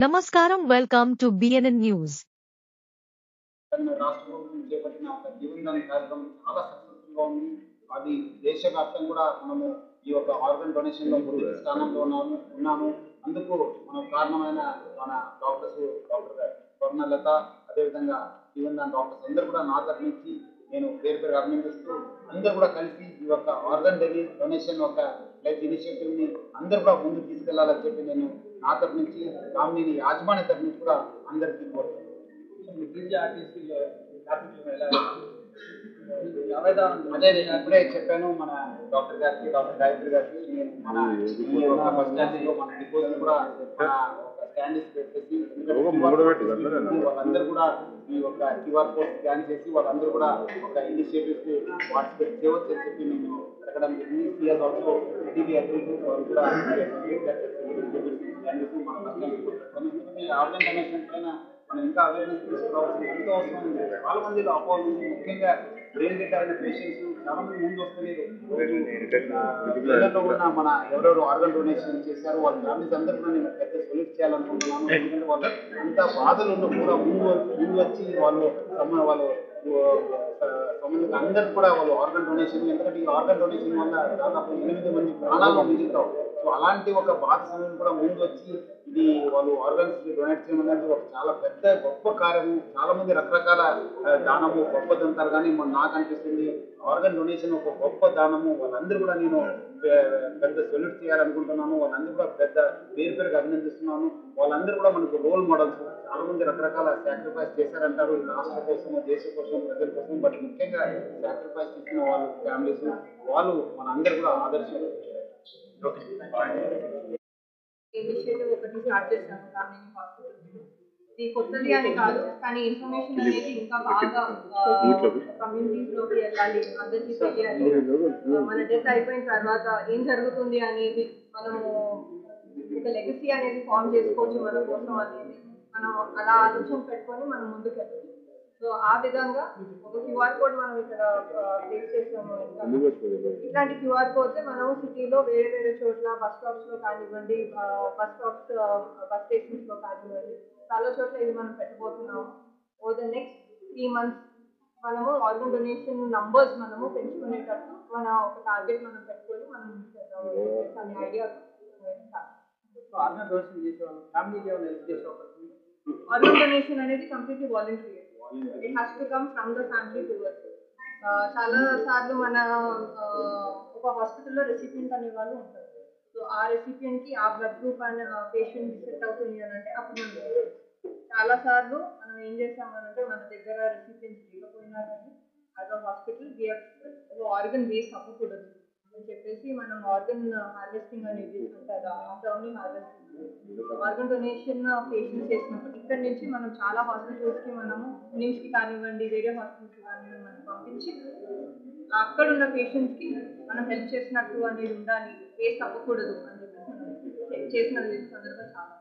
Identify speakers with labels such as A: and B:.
A: Namaskaram, welcome to BNN News.
B: రాష్ట్ర ప్రభుత్వం చేపట్టిన ఒక జీవనదాన కార్యక్రమం చాలా సక్సెస్ఫుల్గా ఉంది. అది దేశవ్యాప్తంగా కూడా మనము ఈ యొక్క ఆర్గన్ డొనేషన్లో మొదటి స్థానంలో ఉన్నాము. అందుకు మనకు కారణమైన మన డాక్టర్ స్వర్ణలత, అదేవిధంగా జీవనదాన డాక్టర్స్ అందరూ కూడా నా తరఫు నుంచి నేను పేరు అభినందిస్తూ అందరూ కూడా కలిసి ఈ యొక్క ఆర్గన్ డొనేషన్ ఒక లైఫ్ ఇనిషియేటివ్ని అందరూ కూడా ముందుకు తీసుకెళ్లాలని చెప్పి నేను నా తరఫు నుంచి కామిని యాజమాన్య తరఫు నుంచి కూడా అందరికీ కోరుతున్నాను. అదే ఇప్పుడే చెప్పాను మన డాక్టర్ గాయత్రి గారికి నేను మన బస్ స్టాండ్ లో మన డిపోజ్ కూడా ఒక స్టాండ్ పెట్టేసి వాళ్ళందరూ కూడా ఈ యొక్క క్యూఆర్ కోడ్ స్కాన్ చేసి వాళ్ళందరూ కూడా ఒక ఇనిషియేటివ్స్ పార్టిసిపేట్ చేయవచ్చు అని చెప్పి నేను అడగడం జరిగింది. సిఎస్ ఆల్సో టీవీ అగ్రికల్చర్ వాళ్ళు కూడా స్కాన్ చేసి మన బస్ స్టాండ్ ఆర్గన్ డొనేషన్ పైన మనం ఇంకా అవేర్నెస్ తీసుకురావాల్సిన ఎంతో అవసరం ఉంది. చాలా మందిలో అపోహలు ముఖ్యంగా బ్రెయిన్ డెడ్ అయిన పేషెంట్స్ చాలా మంది ముందు వస్తలేదు. ఉన్న మన ఎవరెవరు ఆర్గన్ డొనేషన్ చేశారో వాళ్ళ ఫ్యామిలీస్ అందరూ కూడా నేను పెద్ద సొల్యూట్ చేయాలనుకుంటున్నాను. ఎందుకంటే వాళ్ళు ఎంత బాధలు ఉన్నా కూడా ముందు వచ్చి వాళ్ళు సంబంధిత అందరూ కూడా వాళ్ళు ఆర్గన్ డొనేషన్, ఎందుకంటే ఈ ఆర్గన్ డొనేషన్ వల్ల దాదాపు 8 మంది ప్రాణాలు మిగులుతావు. సో అలాంటి ఒక బాధ సమయం కూడా ముందు వచ్చి ఇది వాళ్ళు ఆర్గన్స్ డొనేట్ చేయడం అనేది ఒక చాలా పెద్ద గొప్ప కార్యము. చాలా మంది రకరకాల దానము గొప్పదంటారు, కానీ నాకు అనిపిస్తుంది ఆర్గన్ డొనేషన్ ఒక గొప్ప దానము. వాళ్ళందరూ కూడా నేను పెద్ద సొల్యూట్ చేయాలనుకుంటున్నాను. వాళ్ళందరూ కూడా పెద్ద పేరుగా అభినందిస్తున్నాను. వాళ్ళందరూ కూడా మనకు రోల్ మోడల్స్. చాలా మంది రకరకాల సాక్రిఫైస్ చేశారంటారు ఈ రాష్ట్ర కోసం, దేశం కోసం, ప్రజల కోసం. బట్ ముఖ్యంగా సాక్రిఫైస్ చేసిన వాళ్ళు ఫ్యామిలీస్, వాళ్ళు మనందరూ కూడా ఆదర్శం.
C: ఇనిషియేటివ్ ఒకటి స్టార్ట్ చేశాను కామిని హాస్పిటల్. ఇది కొత్తది అని కాదు, కానీ ఇన్ఫర్మేషన్ అనేది ఇంకా బాగా కమ్యూనిటీస్ లోకి వెళ్ళాలి, అందరికీ తెలియాలి. మన డెత్ అయిపోయిన తర్వాత ఏం జరుగుతుంది అనేది మనము ఒక లెగసీ అనేది ఫామ్ చేసుకోవచ్చు మన కోసం అనేది మనం అలా ఆలోచన పెట్టుకొని మనం ముందుకు వెళ్ళాలి. సో ఆ విధంగా ఒక క్యూఆర్ కోడ్ మనం ఇక్కడ ప్లేస్ చేసాము. ఇట్లాంటి క్యూఆర్ కోడ్స్ మనం సిటీలో వేరే చోట్ల బస్ స్టాప్స్ లో కానివ్వండి, బస్ స్టేషన్స్ లో కానివ్వండి, చాలా చోట్ల ఇది మనం పెట్టబోతున్నాము. ఓవర్ ద నెక్స్ట్ 3 months మనము ఆర్గన్ డొనేషన్ నంబర్స్ మనము పెంచుకునేటట్టు మన ఒక టార్గెట్ మనం పెట్టుకొని మనం అనే ఐడియా. ఆర్గన్ డొనేషన్ అనేది completely voluntary. It has to come from the family to us. చాలా సార్లు మన ఒక హాస్పిటల్లో రెసిపియంట్ అనే వాళ్ళు ఉంటారు. సో ఆ రెసిపియంట్ కి ఆ బ్లడ్ గ్రూప్ అనే పేషెంట్ సెట్ అవుతుంది అని అంటే అప్పుడు మనం చాలా సార్లు మనం ఏం చేస్తామనంటే మన దగ్గర రెసిపియంట్స్ లేకపోయినా కానీ as a hospital organ waste అవ్వకూడదు అని చెప్పేసి మనం ఆర్గన్ హార్వెస్టింగ్ అనేది ఉంటుంది. ఆ టర్మ్ని హార్వెస్టింగ్ ఆర్గన్ డొనేషన్ పేషెంట్స్ చేసినప్పుడు ఇక్కడ నుంచి మనం చాలా హాస్పిటల్స్కి మనము నిమ్స్కి కానివ్వండి, వేరే హాస్పిటల్స్కి కానివ్వండి మనం పంపించి అక్కడ ఉన్న పేషెంట్స్కి మనం హెల్ప్ చేసినట్టు అనేది ఉండాలి, వేస్ట్ అవ్వకూడదు అని చెప్పేసి మనం చేసిన సందర్భం చాలా.